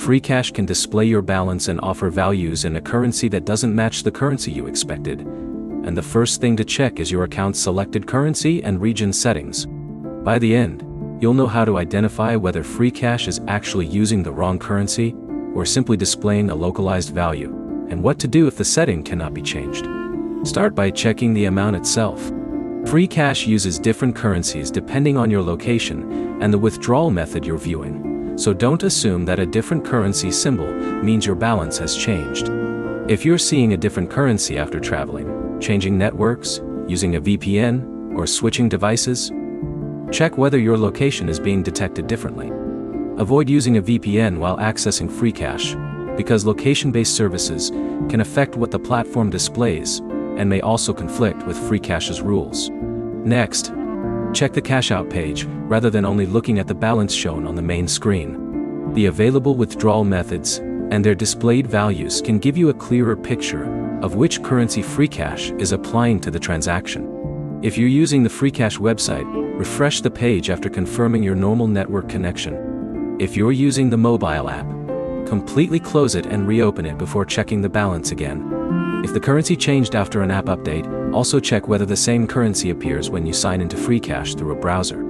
Freecash can display your balance and offer values in a currency that doesn't match the currency you expected. And the first thing to check is your account's selected currency and region settings. By the end, you'll know how to identify whether Freecash is actually using the wrong currency or simply displaying a localized value, and what to do if the setting cannot be changed. Start by checking the amount itself. Freecash uses different currencies depending on your location and the withdrawal method you're viewing, so don't assume that a different currency symbol means your balance has changed. If you're seeing a different currency after traveling, changing networks, using a VPN, or switching devices, check whether your location is being detected differently. Avoid using a VPN while accessing Freecash, because location-based services can affect what the platform displays and may also conflict with Freecash's rules. Next, check the cash-out page rather than only looking at the balance shown on the main screen. The available withdrawal methods and their displayed values can give you a clearer picture of which currency Freecash is applying to the transaction. If you're using the Freecash website, refresh the page after confirming your normal network connection. If you're using the mobile app, completely close it and reopen it before checking the balance again. If the currency changed after an app update, also check whether the same currency appears when you sign into Freecash through a browser.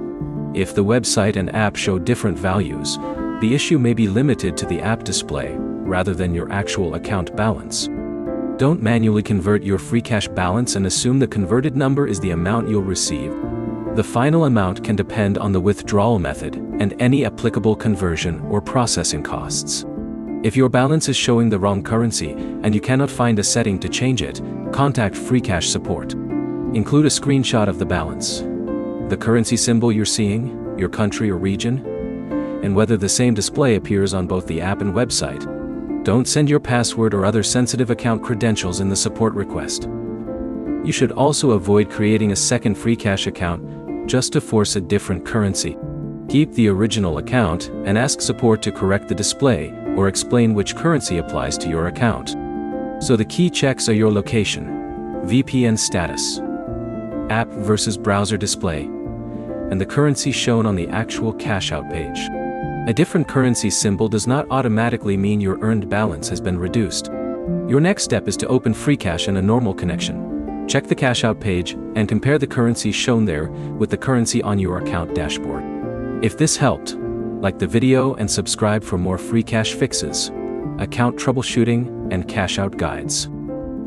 If the website and app show different values, the issue may be limited to the app display rather than your actual account balance. Don't manually convert your Freecash balance and assume the converted number is the amount you'll receive. The final amount can depend on the withdrawal method and any applicable conversion or processing costs. If your balance is showing the wrong currency and you cannot find a setting to change it, contact Freecash support. Include a screenshot of the balance, the currency symbol you're seeing, your country or region, and whether the same display appears on both the app and website. Don't send your password or other sensitive account credentials in the support request. You should also avoid creating a second Freecash account just to force a different currency. Keep the original account and ask support to correct the display or explain which currency applies to your account. So the key checks are your location, VPN status, app versus browser display, and the currency shown on the actual cash-out page. A different currency symbol does not automatically mean your earned balance has been reduced. Your next step is to open Freecash in a normal connection. Check the cash-out page and compare the currency shown there with the currency on your account dashboard. If this helped, like the video and subscribe for more Freecash fixes, account troubleshooting, and cash-out guides.